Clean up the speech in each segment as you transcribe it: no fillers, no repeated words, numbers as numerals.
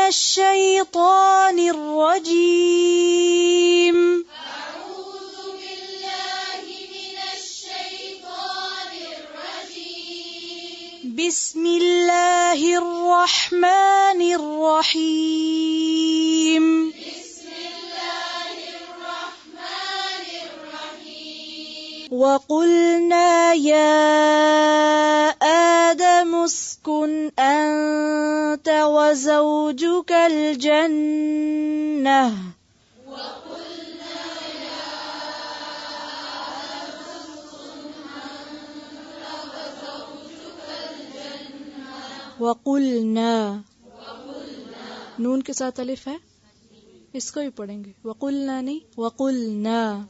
الشيطان الرجيم بسم الله الرحمن الرحيم وقلنا يا آدم اسكن أنت وزوجك الجنة وقلنا نون کے ساتھ الف ہے، اس کو بھی پڑھیں گے، وقلنا نہیں وقلنا،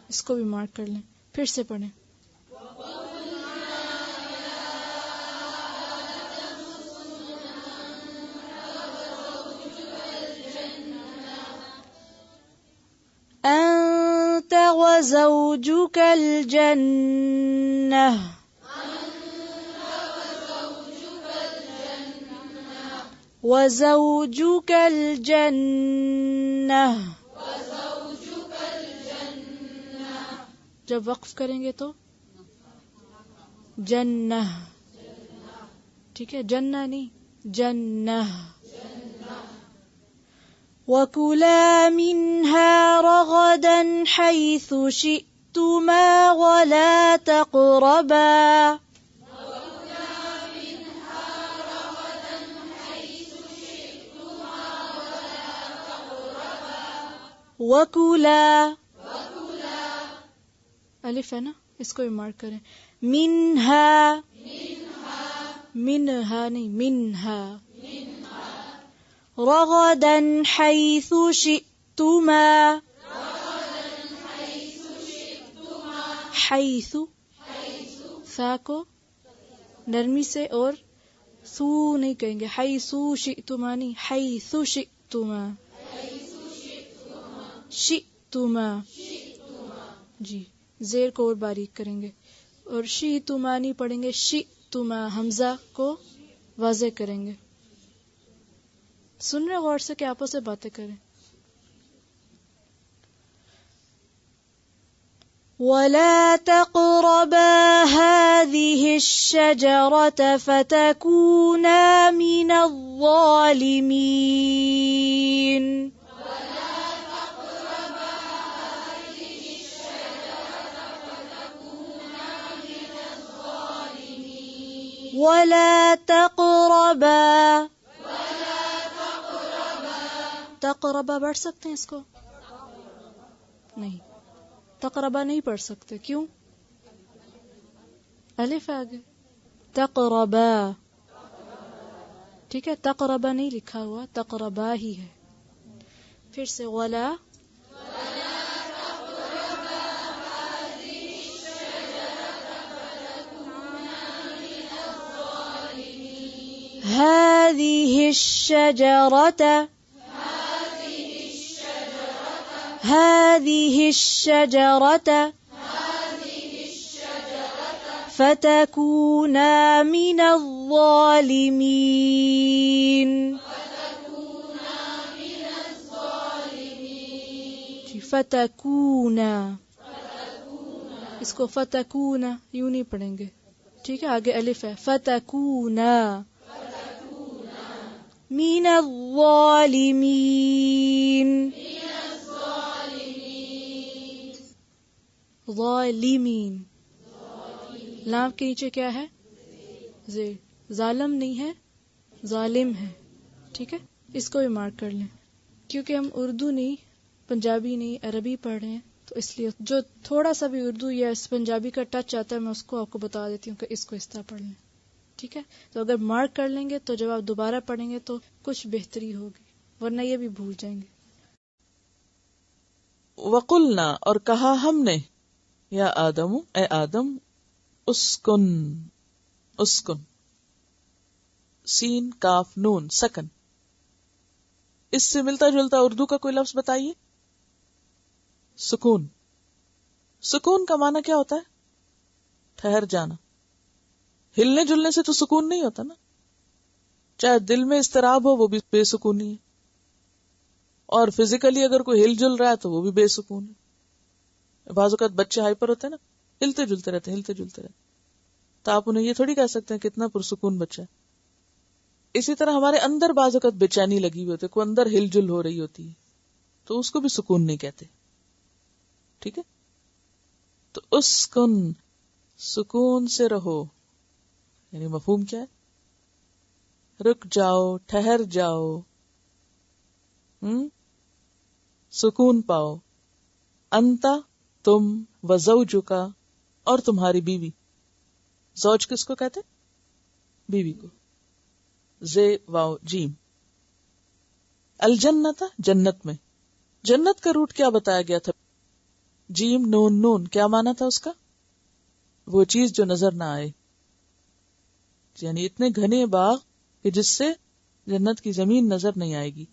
اس کو بھی مارک کر لیں، پھر سے پڑھیں۔ أنت وزوجك الجنة وزوجك الجنة، جب وقف کریں گے تو جنہ، ٹھیک ہے، جنہ نہیں جنہ۔ وَكُلَا مِنْهَا رَغَدًا حَيْثُ شِئْتُمَا وَلَا تَقْرَبَا وَكُلَا الف ہے نا، اس کو بھی مارک کریں، منہا منہا نہیں منہا، رغدا حیث شئتما، حیث فا کو نرمی سے اور سو نہیں کہیں گے، حیث شئتما نہیں، حیث شئتما، شئتما جی، زیر کو اور باریک کریں گے، اور شئتما نہیں پڑھیں گے، شئتما حمزہ کو واضح کریں گے۔ سن رہے غور سے کہ آپس سے باتیں کریں۔ وَلَا تَقْرَبَا هَذِهِ الشَّجَرَةَ فَتَكُونَا مِنَ الظَّالِمِينَ وَلَا تَقْرَبَا، تقربا پڑھ سکتے ہیں اس کو؟ نہیں، تقربا نہیں پڑھ سکتے، کیوں؟ الف آگے، تقربا، ٹھیک ہے، تقربا نہیں لکھا ہوا، تقربا ہی ہے۔ پھر سے ولا هذه الشجرة فتكونا من الظالمين، فتكونا، اس کو فتكونا یوں نہیں پڑھیں گے، ٹھیک ہے، آگے الف ہے، فتكونا من الظالمين، ظالمین، لام کے نیچے کیا ہے؟ زیر، ظالم نہیں ہے، ظالم ہے، ٹھیک ہے، اس کو بھی مارک کر لیں، کیونکہ ہم اردو نہیں، پنجابی نہیں، عربی پڑھ رہے ہیں، تو اس لیے جو تھوڑا سا بھی اردو یا پنجابی کا ٹچ آتا ہے میں اس کو آپ کو بتا دیتی ہوں کہ اس کو اس طرح پڑھ لیں، ٹھیک ہے۔ تو اگر مارک کر لیں گے تو جب آپ دوبارہ پڑھیں گے تو کچھ بہتری ہوگی، ورنہ یہ بھی بھول جائیں گے۔ وقلنا، اور کہا ہم نے، یا آدم، اے آدم، اسکن، اسکن، سین کاف نون سکن، اس سے ملتا جلتا اردو کا کوئی لفظ بتائیے۔ سکون، سکون کا معنی کیا ہوتا ہے؟ ٹھہر جانا، ہلنے جلنے سے تو سکون نہیں ہوتا نا، چاہے دل میں اضطراب ہو وہ بھی بے سکونی ہے، اور فزیکلی اگر کوئی ہل جل رہا ہے تو وہ بھی بے سکون ہے. بعض اوقات بچے ہائپر ہوتے ہیں نا، ہلتے جلتے رہتے، تو آپ انہیں یہ تھوڑی کہہ سکتے ہیں کتنا پرسکون بچہ ہے. اسی طرح ہمارے اندر بعض اوقات بے چینی لگی ہوئی ہوتی ہے، کوئی اندر ہل جل ہو رہی ہوتی ہے، تو اس کو بھی سکون نہیں کہتے. ٹھیک ہے، تو اسکن، سکون سے رہو، یعنی مفہوم کیا ہے؟ رک جاؤ، ٹھہر جاؤ، سکون پاؤ. انتا، تم، وزوجکا، اور تمہاری بیوی. زوج کس کو کہتے؟ بیوی کو. زے واو جیم. الجنت، جنت میں. جنت کا روٹ کیا بتایا گیا تھا؟ جیم نون نون. کیا مانا تھا اس کا؟ وہ چیز جو نظر نہ آئے، یعنی اتنے گھنے باغ کہ جس سے جنت کی زمین نظر نہیں آئے گی.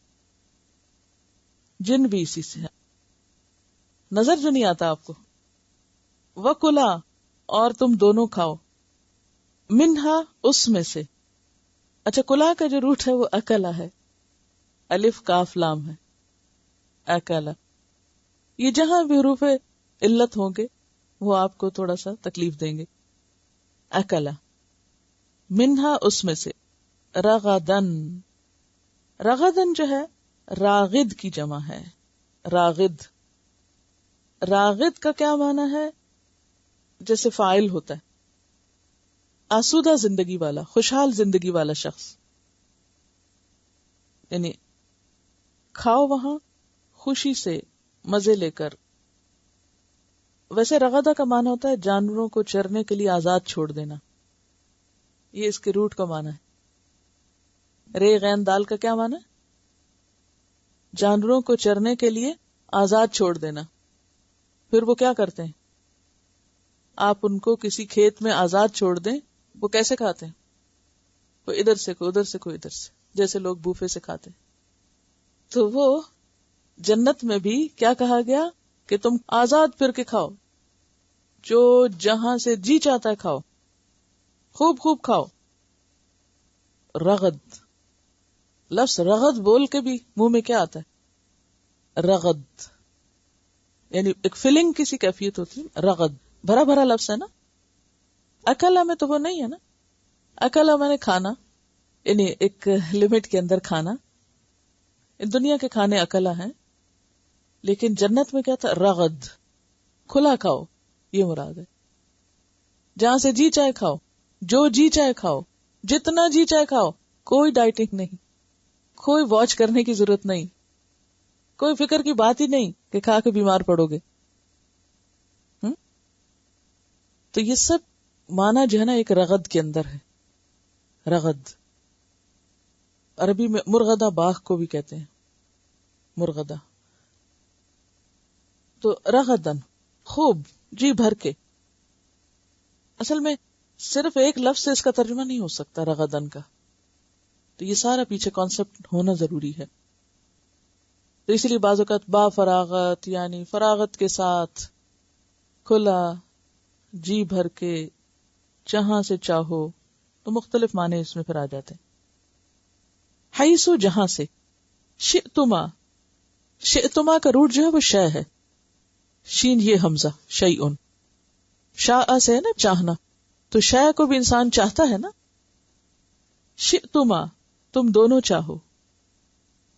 جن بھی اسی سے نظر جو نہیں آتا آپ کو. وَكُلَا، اور تم دونوں کھاؤ. منہا، اس میں سے. اچھا، کلا کا جو روٹ ہے وہ اکلا ہے، الف کاف لام ہے. اکلا، یہ جہاں بھی حروف علت ہوں گے وہ آپ کو تھوڑا سا تکلیف دیں گے. اکلا، منہا، اس میں سے. رغدن، رغدن جو ہے راغد کی جمع ہے. راغد، راغد کا کیا معنی ہے؟ جیسے فاعل ہوتا ہے آسودہ زندگی والا، خوشحال زندگی والا شخص. یعنی کھاؤ وہاں خوشی سے، مزے لے کر. ویسے رغدہ کا معنی ہوتا ہے جانوروں کو چرنے کے لیے آزاد چھوڑ دینا، یہ اس کے روٹ کا معنی ہے. رے غین دال کا کیا معنی ہے؟ جانوروں کو چرنے کے لیے آزاد چھوڑ دینا. پھر وہ کیا کرتے ہیں؟ آپ ان کو کسی کھیت میں آزاد چھوڑ دیں، وہ کیسے کھاتے ہیں؟ کوئی ادھر سے، کوئی ادھر سے، کوئی ادھر سے، جیسے لوگ بوفے سے کھاتے. تو وہ جنت میں بھی کیا کہا گیا کہ تم آزاد پھر کے کھاؤ، جو جہاں سے جی چاہتا ہے کھاؤ، خوب خوب کھاؤ. رغد، لفظ رغد بول کے بھی منہ میں کیا آتا ہے؟ رغد، یعنی ایک فیلنگ، کسی کیفیت ہوتی ہے. رغد بھرا بھرا لفظ ہے نا. اکلا میں تو وہ نہیں ہے نا. اکلا میں نے کھانا، یعنی ایک لمٹ کے اندر کھانا. دنیا کے کھانے اکلا ہیں، لیکن جنت میں کیا تھا؟ رغد، کھلا کھاؤ، یہ مراد ہے. جہاں سے جی چاہے کھاؤ، جو جی چاہے کھاؤ، جتنا جی چاہے کھاؤ. کوئی ڈائٹنگ نہیں، کوئی واچ کرنے کی ضرورت نہیں، کوئی فکر کی بات ہی نہیں کہ کھا کے بیمار پڑو گے. تو یہ سب معنی جو ہے نا ایک رغد کے اندر ہے. رغد عربی میں مرغدہ باغ کو بھی کہتے ہیں، مرغدہ. تو رغدن، خوب، جی بھر کے. اصل میں صرف ایک لفظ سے اس کا ترجمہ نہیں ہو سکتا رغدن کا، تو یہ سارا پیچھے کانسیپٹ ہونا ضروری ہے. تو اسی لیے بعض اوقات با فراغت، یعنی فراغت کے ساتھ، کھلا، جی بھر کے، جہاں سے چاہو، تو مختلف معنی اس میں پھر آ جاتے ہیں. حیثو، جہاں سے. شئتما، شئتما کا روٹ جو ہے وہ شے ہے، شین یہ حمزہ، شیئن. شاء سے ہے نا چاہنا، تو شے کو بھی انسان چاہتا ہے نا. شئتما، تم دونوں چاہو،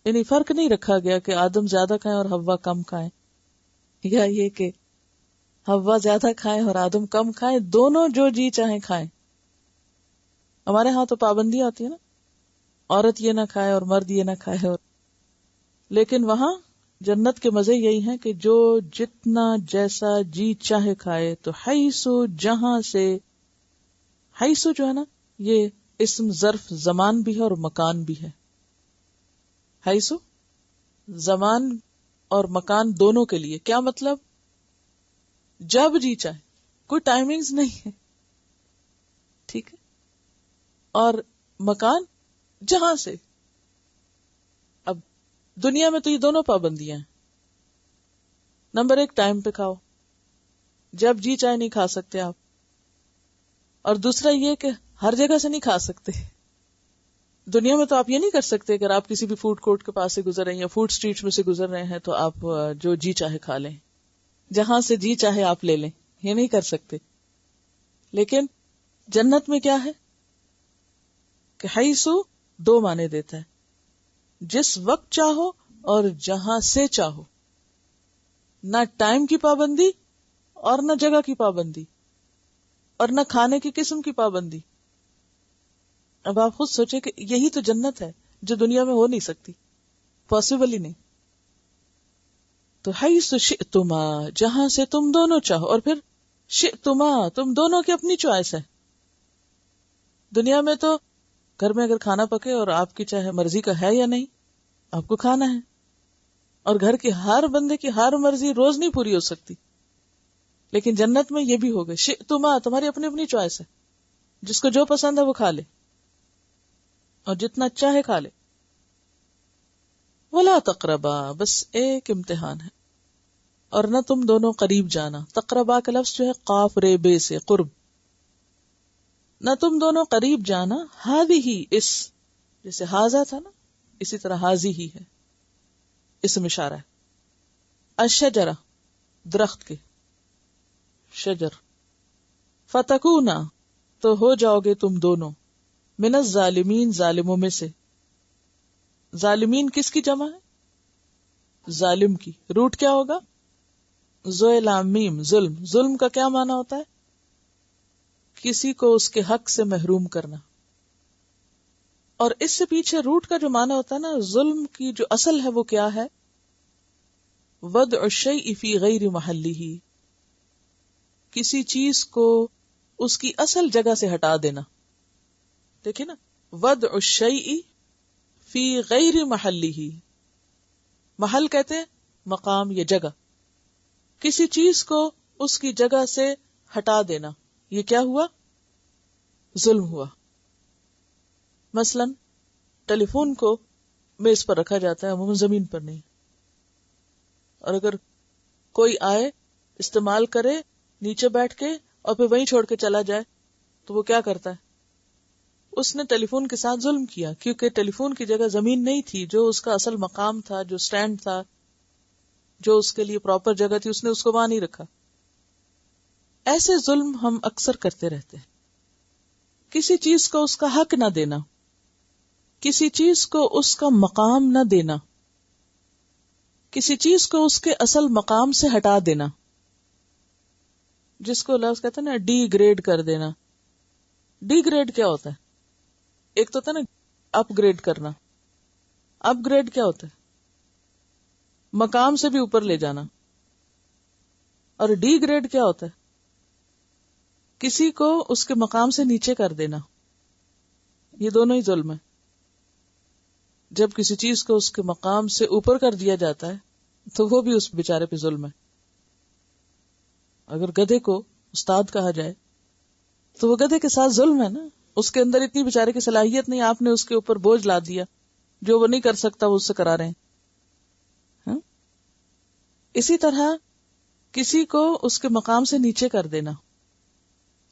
یعنی فرق نہیں رکھا گیا کہ آدم زیادہ کھائیں اور حوا کم کھائیں، یا یہ کہ حوا زیادہ کھائیں اور آدم کم کھائیں. دونوں جو جی چاہیں کھائیں. ہمارے ہاں تو پابندی آتی ہے نا، عورت یہ نہ کھائے اور مرد یہ نہ کھائے. اور لیکن وہاں جنت کے مزے یہی ہیں کہ جو جتنا جیسا جی چاہے کھائے. تو حیثو، جہاں سے. حیثو جو ہے نا یہ اسم ظرف زمان بھی ہے اور مکان بھی ہے. حیثو زمان اور مکان دونوں کے لیے. کیا مطلب؟ جب جی چاہے، کوئی ٹائمنگز نہیں ہے، ٹھیک ہے. اور مکان جہاں سے. اب دنیا میں تو یہ دونوں پابندیاں ہیں. نمبر 1، ٹائم پہ کھاؤ، جب جی چاہے نہیں کھا سکتے آپ. اور دوسرا یہ کہ ہر جگہ سے نہیں کھا سکتے، دنیا میں تو آپ یہ نہیں کر سکتے اگر آپ کسی بھی فوڈ کورٹ کے پاس سے گزر رہے ہیں یا فوڈ اسٹریٹ میں سے گزر رہے ہیں تو آپ جو جی چاہے کھا لیں، جہاں سے جی چاہے آپ لے لیں، یہ نہیں کر سکتے. لیکن جنت میں کیا ہے کہ حیثو دو معنی دیتا ہے، جس وقت چاہو اور جہاں سے چاہو، نہ ٹائم کی پابندی اور نہ جگہ کی پابندی اور نہ کھانے کی قسم کی پابندی. اب آپ خود سوچیں کہ یہی تو جنت ہے جو دنیا میں ہو نہیں سکتی، پاسبل ہی نہیں. تو حیث شئتما، جہاں سے تم دونوں چاہو، اور پھر شئتما، تم دونوں کی اپنی چوائس ہے. دنیا میں تو گھر میں اگر کھانا پکے اور آپ کی چاہے مرضی کا ہے یا نہیں، آپ کو کھانا ہے، اور گھر کی ہر بندے کی ہر مرضی روز نہیں پوری ہو سکتی. لیکن جنت میں یہ بھی ہوگا، شئتما، تمہاری اپنی اپنی چوائس ہے، جس کو جو پسند ہے وہ کھا لے اور جتنا چاہے کھا لے. ولا تقربا، بس ایک امتحان ہے، اور نہ تم دونوں قریب جانا. تقربا کا لفظ جو ہے قاف رے بے سے قرب، نہ تم دونوں قریب جانا. ہادی ہی، اس جیسے ہاذا تھا نا، اسی طرح حاضی ہی ہے، اسم اشارہ ہے. الشجرہ، درخت کے، شجر. فتکونا، تو ہو جاؤ گے تم دونوں، من الظالمین، ظالموں میں سے. ظالمین کس کی جمع ہے؟ ظالم کی. روٹ کیا ہوگا؟ ذو لام میم، ظلم. ظلم کا کیا معنی ہوتا ہے؟ کسی کو اس کے حق سے محروم کرنا. اور اس سے پیچھے روٹ کا جو معنی ہوتا ہے نا، ظلم کی جو اصل ہے وہ کیا ہے؟ وضع الشیء فی غیر محلہ، کسی چیز کو اس کی اصل جگہ سے ہٹا دینا. دیکھیں نا، وضع الشیء فی غیر محلہ، محل کہتے ہیں مقام یا جگہ. کسی چیز کو اس کی جگہ سے ہٹا دینا، یہ کیا ہوا؟ ظلم ہوا. مثلا ٹیلی فون کو میز پر رکھا جاتا ہے، عموماً زمین پر نہیں، اور اگر کوئی آئے استعمال کرے نیچے بیٹھ کے اور پھر وہیں چھوڑ کے چلا جائے تو وہ کیا کرتا ہے؟ اس نے ٹیلی فون کے ساتھ ظلم کیا، کیونکہ ٹیلی فون کی جگہ زمین نہیں تھی، جو اس کا اصل مقام تھا، جو سٹینڈ تھا، جو اس کے لیے پراپر جگہ تھی، اس نے اس کو وہاں نہیں رکھا. ایسے ظلم ہم اکثر کرتے رہتے ہیں. کسی چیز کو اس کا حق نہ دینا، کسی چیز کو اس کا مقام نہ دینا، کسی چیز کو اس کے اصل مقام سے ہٹا دینا، جس کو لفظ کہتے ہیں نا ڈی گریڈ کر دینا. ڈی گریڈ کیا ہوتا ہے؟ ایک تو ہوتا ہے نا اپ گریڈ کرنا. اپ گریڈ کیا ہوتا ہے؟ مقام سے بھی اوپر لے جانا. اور ڈی گریڈ کیا ہوتا ہے؟ کسی کو اس کے مقام سے نیچے کر دینا. یہ دونوں ہی ظلم ہے. جب کسی چیز کو اس کے مقام سے اوپر کر دیا جاتا ہے تو وہ بھی اس بیچارے پہ ظلم ہے. اگر گدھے کو استاد کہا جائے تو وہ گدھے کے ساتھ ظلم ہے نا. اس کے اندر اتنی بیچارے کی صلاحیت نہیں، آپ نے اس کے اوپر بوجھ لا دیا، جو وہ نہیں کر سکتا وہ اس سے کرا رہے ہیں. اسی طرح کسی کو اس کے مقام سے نیچے کر دینا،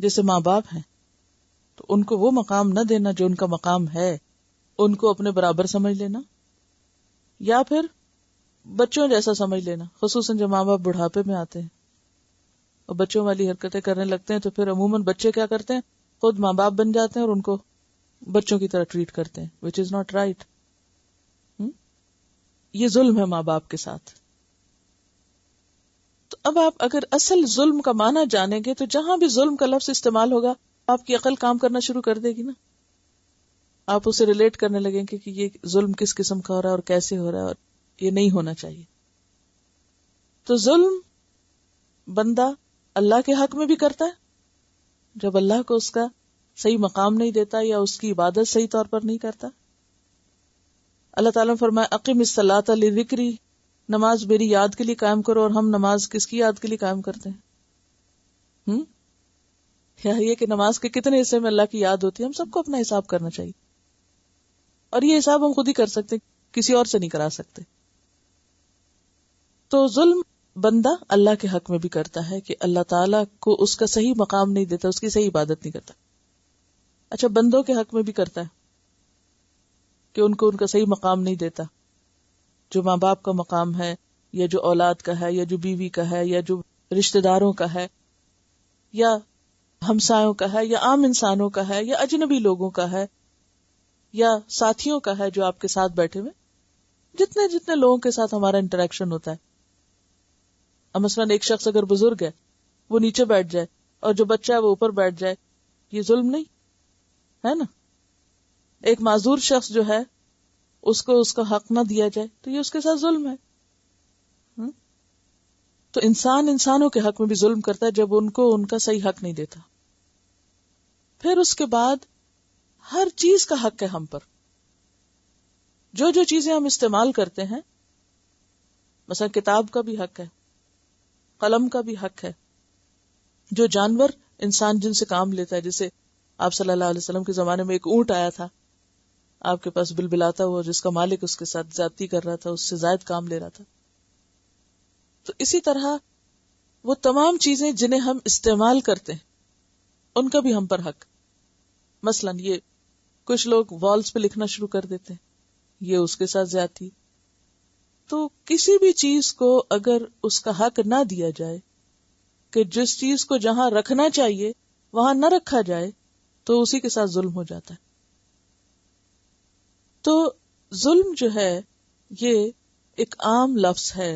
جیسے ماں باپ ہیں تو ان کو وہ مقام نہ دینا جو ان کا مقام ہے، ان کو اپنے برابر سمجھ لینا، یا پھر بچوں جیسا سمجھ لینا. خصوصاً جب ماں باپ بڑھاپے میں آتے ہیں اور بچوں والی حرکتیں کرنے لگتے ہیں تو پھر عموماً بچے کیا کرتے ہیں؟ خود ماں باپ بن جاتے ہیں اور ان کو بچوں کی طرح ٹریٹ کرتے ہیں، which is not right. یہ ظلم ہے ماں باپ کے ساتھ. تو اب آپ اگر اصل ظلم کا معنی جانیں گے تو جہاں بھی ظلم کا لفظ استعمال ہوگا آپ کی عقل کام کرنا شروع کر دے گی نا. آپ اسے ریلیٹ کرنے لگیں گے کہ یہ ظلم کس قسم کا ہو رہا ہے اور کیسے ہو رہا ہے اور یہ نہیں ہونا چاہیے. تو ظلم بندہ اللہ کے حق میں بھی کرتا ہے جب اللہ کو اس کا صحیح مقام نہیں دیتا یا اس کی عبادت صحیح طور پر نہیں کرتا. اللہ تعالیٰ نے فرمایا اقم الصلاۃ لذکری، نماز میری یاد کے لیے قائم کرو. اور ہم نماز کس کی یاد کے لیے قائم کرتے ہیں؟ کیا یہ کہ نماز کے کتنے حصے میں اللہ کی یاد ہوتی ہے؟ ہم سب کو اپنا حساب کرنا چاہیے، اور یہ حساب ہم خود ہی کر سکتے، کسی اور سے نہیں کرا سکتے. تو ظلم بندہ اللہ کے حق میں بھی کرتا ہے کہ اللہ تعالیٰ کو اس کا صحیح مقام نہیں دیتا، اس کی صحیح عبادت نہیں کرتا. اچھا، بندوں کے حق میں بھی کرتا ہے. کہ ان کو ان کا صحیح مقام نہیں دیتا، جو ماں باپ کا مقام ہے، یا جو اولاد کا ہے، یا جو بیوی کا ہے، یا جو رشتہ داروں کا ہے، یا ہمسایوں کا ہے، یا عام انسانوں کا ہے، یا اجنبی لوگوں کا ہے، یا ساتھیوں کا ہے جو آپ کے ساتھ بیٹھے ہوئے، جتنے جتنے لوگوں کے ساتھ ہمارا انٹریکشن ہوتا ہے. اب مثلاً ایک شخص اگر بزرگ ہے، وہ نیچے بیٹھ جائے اور جو بچہ ہے وہ اوپر بیٹھ جائے، یہ ظلم نہیں ہے نا؟ ایک معذور شخص جو ہے اس کو اس کا حق نہ دیا جائے تو یہ اس کے ساتھ ظلم ہے. تو انسان انسانوں کے حق میں بھی ظلم کرتا ہے جب ان کو ان کا صحیح حق نہیں دیتا. پھر اس کے بعد ہر چیز کا حق ہے ہم پر. جو جو چیزیں ہم استعمال کرتے ہیں، مثلا کتاب کا بھی حق ہے، قلم کا بھی حق ہے. جو جانور انسان جن سے کام لیتا ہے، جیسے آپ صلی اللہ علیہ وسلم کے زمانے میں ایک اونٹ آیا تھا آپ کے پاس بلبلاتا ہوا، جس کا مالک اس کے ساتھ زیادتی کر رہا تھا، اس سے زائد کام لے رہا تھا. تو اسی طرح وہ تمام چیزیں جنہیں ہم استعمال کرتے ہیں ان کا بھی ہم پر حق. مثلا یہ کچھ لوگ والز پہ لکھنا شروع کر دیتے ہیں، یہ اس کے ساتھ زیادتی. تو کسی بھی چیز کو اگر اس کا حق نہ دیا جائے، کہ جس چیز کو جہاں رکھنا چاہیے وہاں نہ رکھا جائے، تو اسی کے ساتھ ظلم ہو جاتا ہے. تو ظلم جو ہے یہ ایک عام لفظ ہے،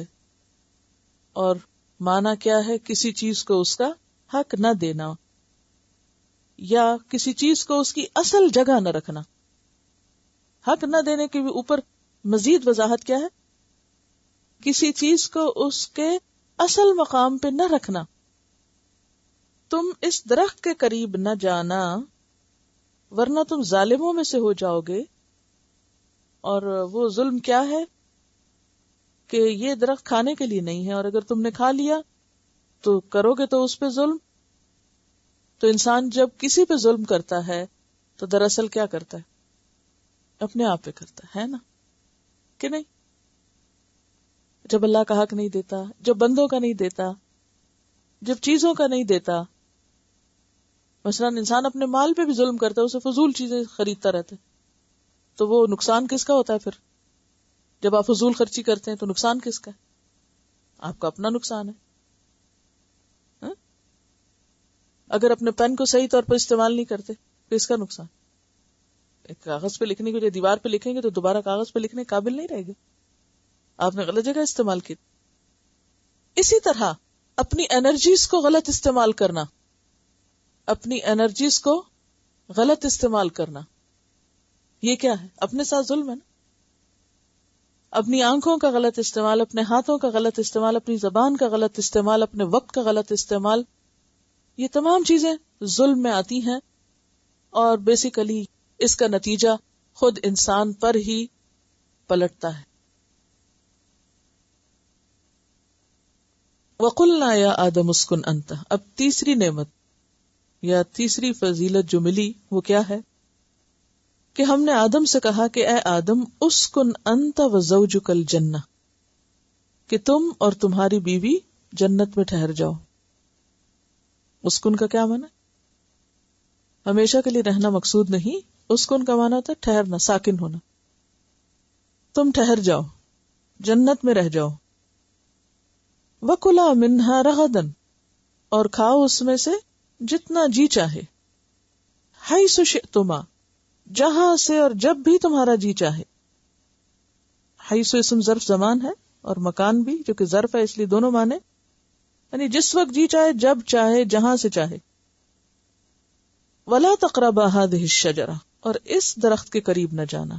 اور معنی کیا ہے؟ کسی چیز کو اس کا حق نہ دینا، یا کسی چیز کو اس کی اصل جگہ نہ رکھنا. حق نہ دینے کے اوپر مزید وضاحت کیا ہے؟ کسی چیز کو اس کے اصل مقام پہ نہ رکھنا. تم اس درخت کے قریب نہ جانا ورنہ تم ظالموں میں سے ہو جاؤ گے. اور وہ ظلم کیا ہے کہ یہ درخت کھانے کے لیے نہیں ہے، اور اگر تم نے کھا لیا تو کرو گے تو اس پہ ظلم. تو انسان جب کسی پہ ظلم کرتا ہے تو دراصل کیا کرتا ہے؟ اپنے آپ پہ کرتا ہے نا، کہ نہیں؟ جب اللہ کا حق نہیں دیتا، جب بندوں کا نہیں دیتا، جب چیزوں کا نہیں دیتا. مثلا انسان اپنے مال پہ بھی ظلم کرتا ہے، اسے فضول چیزیں خریدتا رہتا ہے، تو وہ نقصان کس کا ہوتا ہے؟ پھر جب آپ فضول خرچی کرتے ہیں تو نقصان کس کا ہے؟ آپ کا اپنا نقصان ہے. اگر اپنے پین کو صحیح طور پر استعمال نہیں کرتے تو اس کا نقصان. ایک کاغذ پہ لکھنے کو جو دیوار پہ لکھیں گے تو دوبارہ کاغذ پہ لکھنے قابل نہیں رہے گا، آپ نے غلط جگہ استعمال کی. اسی طرح اپنی انرجیز کو غلط استعمال کرنا، اپنی انرجیز کو غلط استعمال کرنا، یہ کیا ہے؟ اپنے ساتھ ظلم ہے نا. اپنی آنکھوں کا غلط استعمال، اپنے ہاتھوں کا غلط استعمال، اپنی زبان کا غلط استعمال، اپنے وقت کا غلط استعمال، یہ تمام چیزیں ظلم میں آتی ہیں. اور بیسیکلی اس کا نتیجہ خود انسان پر ہی پلٹتا ہے. وَقُلْنَا يَا آدَمُ اسْكُنْ أَنْتَ. اب تیسری نعمت یا تیسری فضیلت جو ملی وہ کیا ہے؟ کہ ہم نے آدم سے کہا کہ اے آدم اسکن انت وزوجک الجنہ، کہ تم اور تمہاری بیوی جنت میں ٹھہر جاؤ. اسکن کا کیا معنی؟ ہمیشہ کے لیے رہنا مقصود نہیں. اسکن کا معنی ہوتا ہے ٹھہرنا، ساکن ہونا. تم ٹھہر جاؤ، جنت میں رہ جاؤ. وَكُلَا مِنْهَا رَغَدًا، اور کھاؤ اس میں سے جتنا جی چاہے. حَيْثُ شِئْتُمَا، جہاں سے اور جب بھی تمہارا جی چاہے. حیث اسم ظرف زمان ہے اور مکان بھی جو کہ ظرف ہے، اس لیے دونوں معنی، یعنی جس وقت جی چاہے، جب چاہے، جہاں سے چاہے. وَلَا تَقْرَبَا هَذِهِ الشَّجَرَةَ، اور اس درخت کے قریب نہ جانا.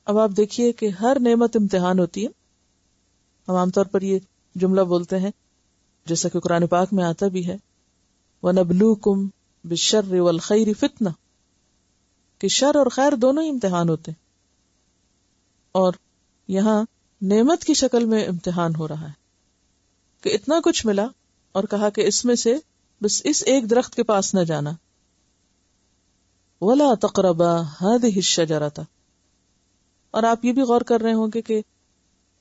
اب آپ دیکھیے کہ ہر نعمت امتحان ہوتی ہے. ہم عام طور پر یہ جملہ بولتے ہیں جیسا کہ قرآن پاک میں آتا بھی ہے، وَنَبْلُوكُمْ بالشر والخیر فتنہ، کہ شر اور خیر دونوں ہی امتحان ہوتے ہیں. اور یہاں نعمت کی شکل میں امتحان ہو رہا ہے کہ اتنا کچھ ملا اور کہا کہ اس میں سے بس اس ایک درخت کے پاس نہ جانا. وَلَا تَقْرَبَا هَذِهِ الشَّجَرَةَ. اور آپ یہ بھی غور کر رہے ہوں گے کہ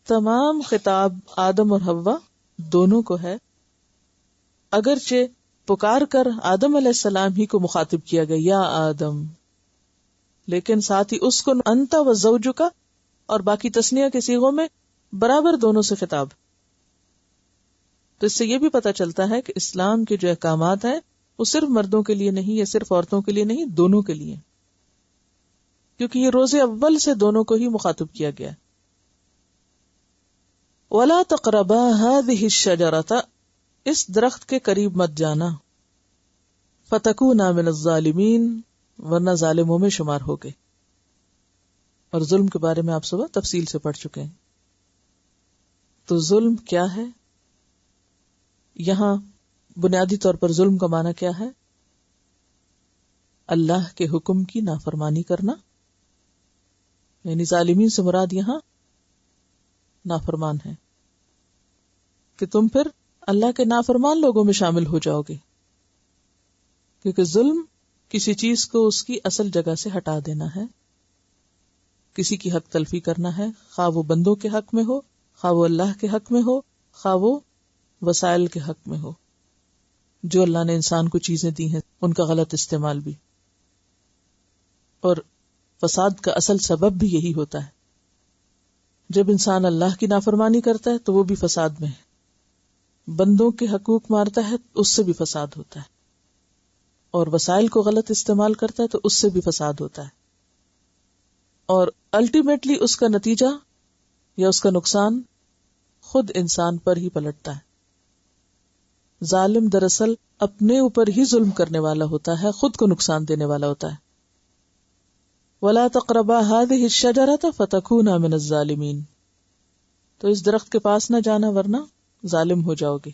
تمام خطاب آدم اور حوا دونوں کو ہے، اگرچہ پکار کر آدم علیہ السلام ہی کو مخاطب کیا گیا، یا آدم. لیکن ساتھ ہی اس کو انت و زوجک اور باقی تثنیہ کے صیغوں میں برابر دونوں سے خطاب. تو اس سے یہ بھی پتہ چلتا ہے کہ اسلام کے جو احکامات ہیں وہ صرف مردوں کے لیے نہیں یا صرف عورتوں کے لیے نہیں، دونوں کے لیے، کیونکہ یہ روز اول سے دونوں کو ہی مخاطب کیا گیا ہے. وَلَا تَقْرَبَا هَذِهِ الشَّجَرَةَ، اس درخت کے قریب مت جانا، فَتَكُونَا مِنَ الظَّالِمِينَ، ورنہ ظالموں میں شمار ہوگے. اور ظلم کے بارے میں آپ صبح تفصیل سے پڑھ چکے ہیں. تو ظلم کیا ہے؟ یہاں بنیادی طور پر ظلم کا معنی کیا ہے؟ اللہ کے حکم کی نافرمانی کرنا، یعنی ظالمین سے مراد یہاں نافرمان ہے، کہ تم پھر اللہ کے نافرمان لوگوں میں شامل ہو جاؤ گے. کیونکہ ظلم کسی چیز کو اس کی اصل جگہ سے ہٹا دینا ہے، کسی کی حق تلفی کرنا ہے، خواہ وہ بندوں کے حق میں ہو، خواہ وہ اللہ کے حق میں ہو، خواہ وہ وسائل کے حق میں ہو. جو اللہ نے انسان کو چیزیں دی ہیں ان کا غلط استعمال بھی. اور فساد کا اصل سبب بھی یہی ہوتا ہے. جب انسان اللہ کی نافرمانی کرتا ہے تو وہ بھی فساد میں ہے، بندوں کے حقوق مارتا ہے اس سے بھی فساد ہوتا ہے، اور وسائل کو غلط استعمال کرتا ہے تو اس سے بھی فساد ہوتا ہے. اور الٹیمیٹلی اس کا نتیجہ یا اس کا نقصان خود انسان پر ہی پلٹتا ہے. ظالم دراصل اپنے اوپر ہی ظلم کرنے والا ہوتا ہے، خود کو نقصان دینے والا ہوتا ہے. وَلَا تَقْرَبَا هَذِهِ الشَّجَرَةَ فَتَكُونَا مِنَ الظَّالِمِينَ، تو اس درخت کے پاس نہ جانا ورنہ ظالم ہو جاؤ گے.